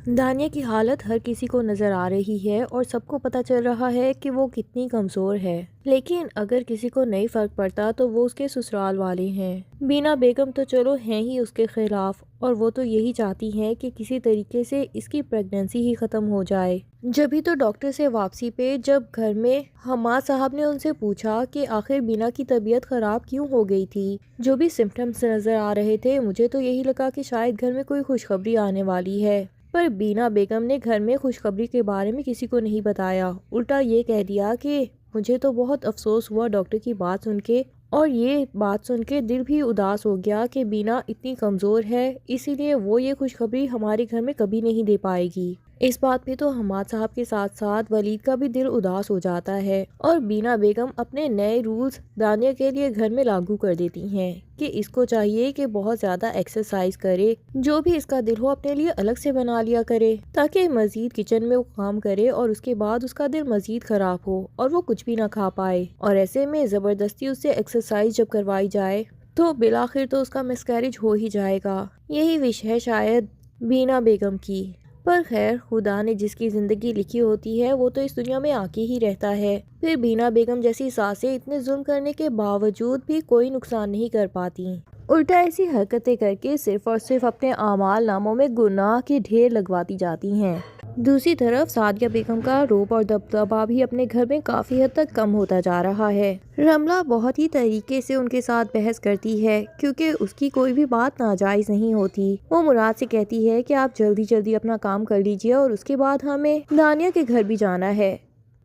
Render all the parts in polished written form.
دانیہ کی حالت ہر کسی کو نظر آ رہی ہے اور سب کو پتہ چل رہا ہے کہ وہ کتنی کمزور ہے، لیکن اگر کسی کو نہیں فرق پڑتا تو وہ اس کے سسرال والے ہیں۔ بینا بیگم تو چلو ہیں ہی اس کے خلاف، اور وہ تو یہی چاہتی ہیں کہ کسی طریقے سے اس کی پریگننسی ہی ختم ہو جائے۔ جبھی تو ڈاکٹر سے واپسی پہ جب گھر میں حماد صاحب نے ان سے پوچھا کہ آخر بینا کی طبیعت خراب کیوں ہو گئی تھی، جو بھی سمپٹمز نظر آ رہے تھے، مجھے تو یہی لگا کہ شاید گھر میں کوئی خوشخبری آنے والی ہے۔ پر بینا بیگم نے گھر میں خوشخبری کے بارے میں کسی کو نہیں بتایا، الٹا یہ کہہ دیا کہ مجھے تو بہت افسوس ہوا ڈاکٹر کی بات سن کے، اور یہ بات سن کے دل بھی اداس ہو گیا کہ بینا اتنی کمزور ہے، اسی لیے وہ یہ خوشخبری ہمارے گھر میں کبھی نہیں دے پائے گی۔ اس بات پہ تو حماد صاحب کے ساتھ ساتھ ولید کا بھی دل اداس ہو جاتا ہے، اور بینا بیگم اپنے نئے رولز دانیہ کے لیے گھر میں لاگو کر دیتی ہیں کہ اس کو چاہیے کہ بہت زیادہ ایکسرسائز کرے، جو بھی اس کا دل ہو اپنے لیے الگ سے بنا لیا کرے، تاکہ مزید کچن میں وہ کام کرے اور اس کے بعد اس کا دل مزید خراب ہو اور وہ کچھ بھی نہ کھا پائے، اور ایسے میں زبردستی اس سے ایکسرسائز جب کروائی جائے تو بالآخر تو اس کا مسکیریج ہو ہی جائے گا۔ یہی وش ہے شاید بینا بیگم کی، پر خیر خدا نے جس کی زندگی لکھی ہوتی ہے وہ تو اس دنیا میں آ کے ہی رہتا ہے۔ پھر بینا بیگم جیسی ساسیں اتنے ظلم کرنے کے باوجود بھی کوئی نقصان نہیں کر پاتی، الٹا ایسی حرکتیں کر کے صرف اور صرف اپنے اعمال ناموں میں گناہ کے ڈھیر لگواتی جاتی ہیں۔ دوسری طرف سعدیہ بیگم کا روب اور دبدبہ بھی اپنے گھر میں کافی حد تک کم ہوتا جا رہا ہے۔ رملہ بہت ہی طریقے سے ان کے ساتھ بحث کرتی ہے، کیونکہ اس کی کوئی بھی بات ناجائز نہیں ہوتی۔ وہ مراد سے کہتی ہے کہ آپ جلدی جلدی اپنا کام کر لیجئے اور اس کے بعد ہمیں دانیہ کے گھر بھی جانا ہے،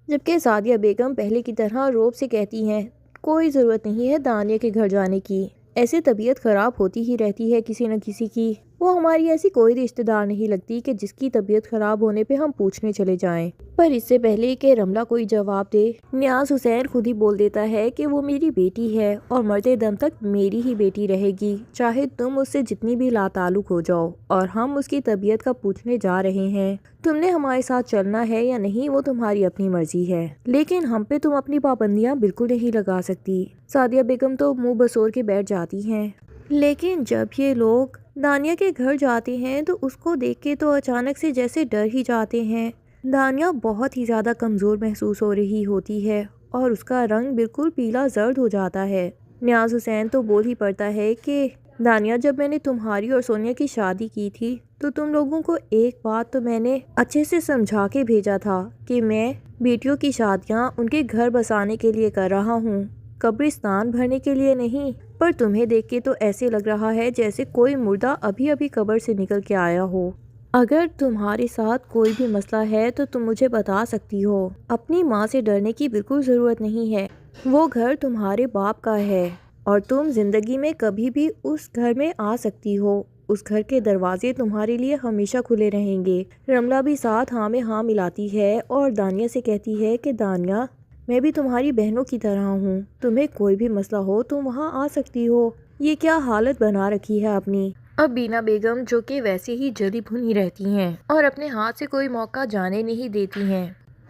جبکہ سعدیہ بیگم پہلے کی طرح روب سے کہتی ہیں کوئی ضرورت نہیں ہے دانیہ کے گھر جانے کی، ایسے طبیعت خراب ہوتی ہی رہتی ہے کسی نہ کسی کی، وہ ہماری ایسی کوئی رشتہ دار نہیں لگتی کہ جس کی طبیعت خراب ہونے پہ ہم پوچھنے چلے جائیں۔ پر اس سے پہلے کہ رملہ کوئی جواب دے، نیاز حسین خود ہی بول دیتا ہے کہ وہ میری بیٹی ہے اور مرتے دم تک میری ہی بیٹی رہے گی، چاہے تم اس سے جتنی بھی لا تعلق ہو جاؤ، اور ہم اس کی طبیعت کا پوچھنے جا رہے ہیں۔ تم نے ہمارے ساتھ چلنا ہے یا نہیں وہ تمہاری اپنی مرضی ہے، لیکن ہم پہ تم اپنی پابندیاں بالکل نہیں لگا سکتی۔ سعدیہ بیگم تو منہ بسور کے بیٹھ جاتی ہیں، لیکن جب یہ لوگ دانیہ کے گھر جاتے ہیں تو اس کو دیکھ کے تو اچانک سے جیسے ڈر ہی جاتے ہیں۔ دانیہ بہت ہی زیادہ کمزور محسوس ہو رہی ہوتی ہے اور اس کا رنگ بالکل پیلا زرد ہو جاتا ہے۔ نیاز حسین تو بول ہی پڑتا ہے کہ دانیہ جب میں نے تمہاری اور سونیا کی شادی کی تھی تو تم لوگوں کو ایک بات تو میں نے اچھے سے سمجھا کے بھیجا تھا کہ میں بیٹیوں کی شادیاں ان کے گھر بسانے کے لیے کر رہا ہوں، قبرستان بھرنے کے لیے نہیں۔ پر تمہیں دیکھ کے تو ایسے لگ رہا ہے جیسے کوئی مردہ ابھی ابھی قبر سے نکل کے آیا ہو۔ اگر تمہارے ساتھ کوئی بھی مسئلہ ہے تو تم مجھے بتا سکتی ہو، اپنی ماں سے ڈرنے کی بالکل ضرورت نہیں ہے، وہ گھر تمہارے باپ کا ہے اور تم زندگی میں کبھی بھی اس گھر میں آ سکتی ہو، اس گھر کے دروازے تمہارے لیے ہمیشہ کھلے رہیں گے۔ رملہ بھی ساتھ ہاں میں ہاں ملاتی ہے اور دانیہ سے کہتی ہے کہ دانیہ میں بھی تمہاری بہنوں کی طرح ہوں، تمہیں کوئی بھی مسئلہ ہو تم وہاں آ سکتی ہو۔ یہ کیا حالت بنا رکھی ہے اپنی۔ اب بینا بیگم جو کہ ویسے ہی جلی بھنی رہتی ہیں اور اپنے ہاتھ سے کوئی موقع جانے نہیں دیتی ہیں،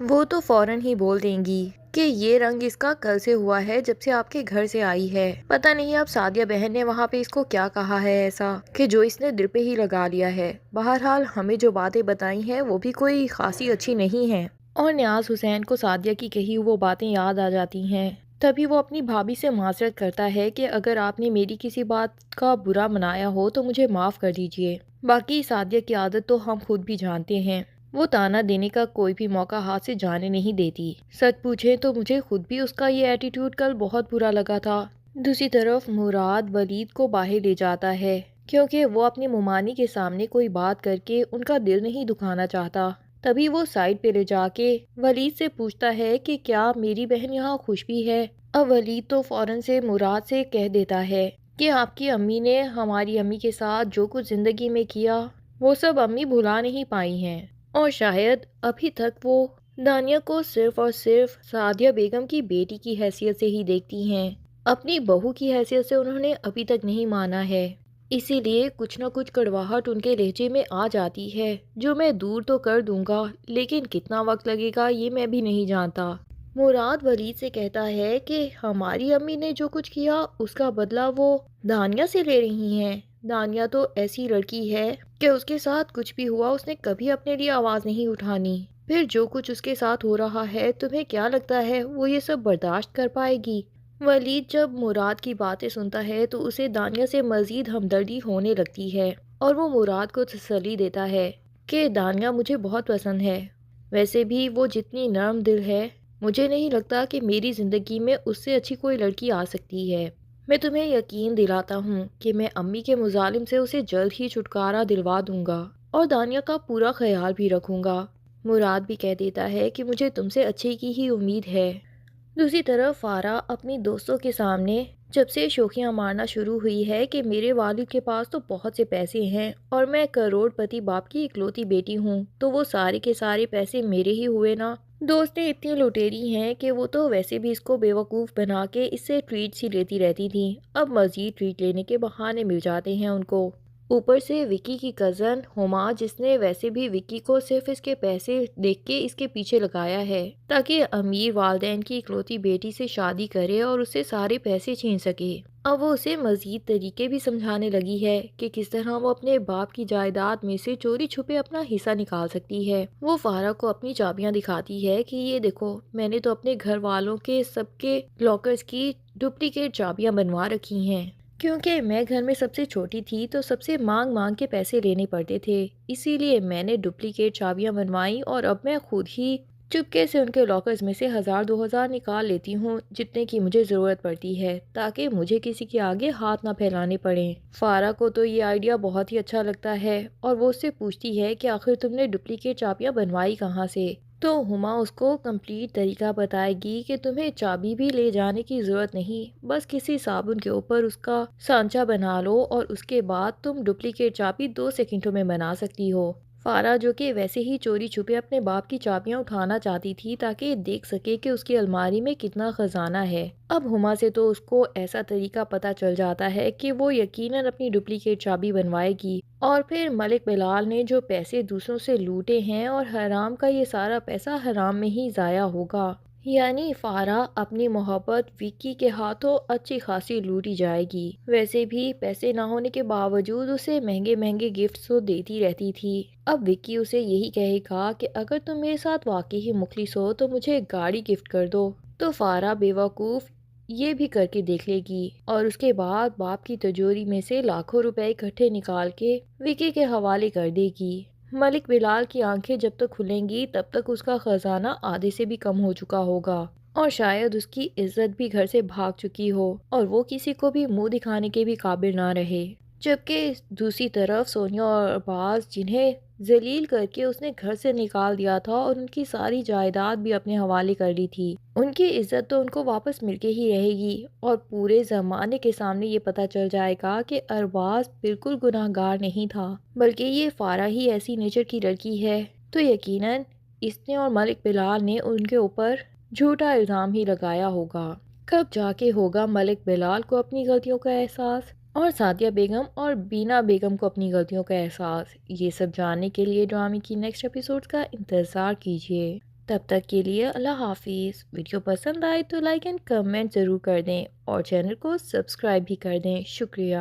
وہ تو فوراً ہی بول دیں گی کہ یہ رنگ اس کا کل سے ہوا ہے جب سے آپ کے گھر سے آئی ہے، پتہ نہیں اب سعدیہ بہن نے وہاں پہ اس کو کیا کہا ہے ایسا کہ جو اس نے دل پہ ہی لگا لیا ہے۔ بہرحال ہمیں جو باتیں بتائی ہیں وہ بھی کوئی خاصی اچھی نہیں ہیں، اور نیاز حسین کو سعدیہ کی کہی وہ باتیں یاد آ جاتی ہیں۔ تبھی وہ اپنی بھابھی سے معذرت کرتا ہے کہ اگر آپ نے میری کسی بات کا برا منایا ہو تو مجھے معاف کر دیجئے۔ باقی سعدیہ کی عادت تو ہم خود بھی جانتے ہیں، وہ طعنہ دینے کا کوئی بھی موقع ہاتھ سے جانے نہیں دیتی۔ سچ پوچھیں تو مجھے خود بھی اس کا یہ ایٹیٹیوڈ کل بہت برا لگا تھا۔ دوسری طرف مراد ولید کو باہر لے جاتا ہے کیونکہ وہ اپنی ممانی کے سامنے کوئی بات کر کے ان کا دل نہیں دکھانا چاہتا۔ تبھی وہ سائڈ پہ لے جا کے ولید سے پوچھتا ہے کہ کیا میری بہن یہاں خوش بھی ہے۔ اب ولید تو فوراً سے مراد سے کہہ دیتا ہے کہ آپ کی امی نے ہماری امی کے ساتھ جو کچھ زندگی میں کیا وہ سب امی بھلا نہیں پائی ہیں، اور شاید ابھی تک وہ دانیہ کو صرف اور صرف سعدیہ بیگم کی بیٹی کی حیثیت سے ہی دیکھتی ہیں، اپنی بہو کی حیثیت سے انہوں نے ابھی تک نہیں مانا ہے۔ اسی لیے کچھ نہ کچھ کڑواہٹ ان کے لہجے میں آ جاتی ہے جو میں دور تو کر دوں گا، لیکن کتنا وقت لگے گا یہ میں بھی نہیں جانتا۔ مراد ولید سے کہتا ہے کہ ہماری امی نے جو کچھ کیا اس کا بدلہ وہ دانیہ سے لے رہی ہیں۔ دانیہ تو ایسی لڑکی ہے کہ اس کے ساتھ کچھ بھی ہوا اس نے کبھی اپنے لیے آواز نہیں اٹھانی۔ پھر جو کچھ اس کے ساتھ ہو رہا ہے تمہیں کیا لگتا ہے وہ یہ سب برداشت کر پائے گی؟ ولید جب مراد کی باتیں سنتا ہے تو اسے دانیہ سے مزید ہمدردی ہونے لگتی ہے اور وہ مراد کو تسلی دیتا ہے کہ دانیہ مجھے بہت پسند ہے، ویسے بھی وہ جتنی نرم دل ہے مجھے نہیں لگتا کہ میری زندگی میں اس سے اچھی کوئی لڑکی آ سکتی ہے۔ میں تمہیں یقین دلاتا ہوں کہ میں امی کے مظالم سے اسے جلد ہی چھٹکارا دلوا دوں گا اور دانیہ کا پورا خیال بھی رکھوں گا۔ مراد بھی کہہ دیتا ہے کہ مجھے تم سے اچھے کی ہی امید ہے۔ دوسری طرف فارا اپنی دوستوں کے سامنے جب سے شوخیاں مارنا شروع ہوئی ہے کہ میرے والد کے پاس تو بہت سے پیسے ہیں اور میں کروڑ پتی باپ کی اکلوتی بیٹی ہوں تو وہ سارے کے سارے پیسے میرے ہی ہوئے نا۔ دوستیں اتنی لٹیری ہیں کہ وہ تو ویسے بھی اس کو بیوقوف بنا کے اس سے ٹریٹس ہی لیتی رہتی تھیں، اب مزید ٹریٹ لینے کے بہانے مل جاتے ہیں ان کو۔ اوپر سے وکی کی کزن ہما جس نے ویسے بھی وکی کو صرف اس کے پیسے دیکھ کے اس کے پیچھے لگایا ہے تاکہ امیر والدین کی اکلوتی بیٹی سے شادی کرے اور اسے سارے پیسے چھین سکے، اب وہ اسے مزید طریقے بھی سمجھانے لگی ہے کہ کس طرح وہ اپنے باپ کی جائیداد میں سے چوری چھپے اپنا حصہ نکال سکتی ہے۔ وہ فارا کو اپنی چابیاں دکھاتی ہے کہ یہ دیکھو میں نے تو اپنے گھر والوں کے سب کے لاکرز کی ڈپلیکیٹ چابیاں بنوا رکھی ہیں، کیونکہ میں گھر میں سب سے چھوٹی تھی تو سب سے مانگ مانگ کے پیسے لینے پڑتے تھے، اسی لیے میں نے ڈپلیکیٹ چابیاں بنوائی اور اب میں خود ہی چپکے سے ان کے لاکرز میں سے 1000-2000 نکال لیتی ہوں جتنے کی مجھے ضرورت پڑتی ہے تاکہ مجھے کسی کے آگے ہاتھ نہ پھیلانے پڑیں۔ فارا کو تو یہ آئیڈیا بہت ہی اچھا لگتا ہے اور وہ اس سے پوچھتی ہے کہ آخر تم نے ڈپلیکیٹ چابیاں بنوائی کہاں سے؟ تو ہما اس کو کمپلیٹ طریقہ بتائے گی کہ تمہیں چابی بھی لے جانے کی ضرورت نہیں، بس کسی صابن کے اوپر اس کا سانچہ بنا لو اور اس کے بعد تم ڈپلیکیٹ چابی 2 سیکنڈوں میں بنا سکتی ہو۔ فارا جو کہ ویسے ہی چوری چھپے اپنے باپ کی چابیاں اٹھانا چاہتی تھی تاکہ دیکھ سکے کہ اس کی الماری میں کتنا خزانہ ہے، اب ہما سے تو اس کو ایسا طریقہ پتہ چل جاتا ہے کہ وہ یقیناً اپنی ڈپلیکیٹ چابی بنوائے گی اور پھر ملک بلال نے جو پیسے دوسروں سے لوٹے ہیں اور حرام کا یہ سارا پیسہ حرام میں ہی ضائع ہوگا، یعنی فارا اپنی محبت وکی کے ہاتھوں اچھی خاصی لوٹی جائے گی۔ ویسے بھی پیسے نہ ہونے کے باوجود اسے مہنگے مہنگے گفٹس تو دیتی رہتی تھی، اب وکی اسے یہی کہے گا کہ اگر تم میرے ساتھ واقعی ہی مخلص ہو تو مجھے گاڑی گفٹ کر دو، تو فارا بیوقوف یہ بھی کر کے دیکھ لے گی اور اس کے بعد باپ کی تجوری میں سے لاکھوں روپے اکٹھے نکال کے وکی کے حوالے کر دے گی۔ ملک بلال کی آنکھیں جب تک کھلیں گی تب تک اس کا خزانہ آدھے سے بھی کم ہو چکا ہوگا اور شاید اس کی عزت بھی گھر سے بھاگ چکی ہو اور وہ کسی کو بھی منہ دکھانے کے بھی قابل نہ رہے، جبکہ دوسری طرف سونیا اور ارباز جنہیں ذلیل کر کے اس نے گھر سے نکال دیا تھا اور ان کی ساری جائیداد بھی اپنے حوالے کر لی تھی، ان کی عزت تو ان کو واپس مل کے ہی رہے گی اور پورے زمانے کے سامنے یہ پتہ چل جائے گا کہ ارباز بالکل گناہ گار نہیں تھا بلکہ یہ فارا ہی ایسی نیچر کی لڑکی ہے، تو یقیناً اس نے اور ملک بلال نے ان کے اوپر جھوٹا الزام ہی لگایا ہوگا۔ کب جا کے ہوگا ملک بلال کو اپنی غلطیوں کا احساس اور سعدیہ بیگم اور بینا بیگم کو اپنی غلطیوں کا احساس؟ یہ سب جاننے کے لیے ڈرامے کی نیکسٹ ایپیسوڈ کا انتظار کیجیے۔ تب تک کے لیے اللہ حافظ۔ ویڈیو پسند آئے تو لائک اینڈ کمنٹ ضرور کر دیں اور چینل کو سبسکرائب بھی کر دیں۔ شکریہ۔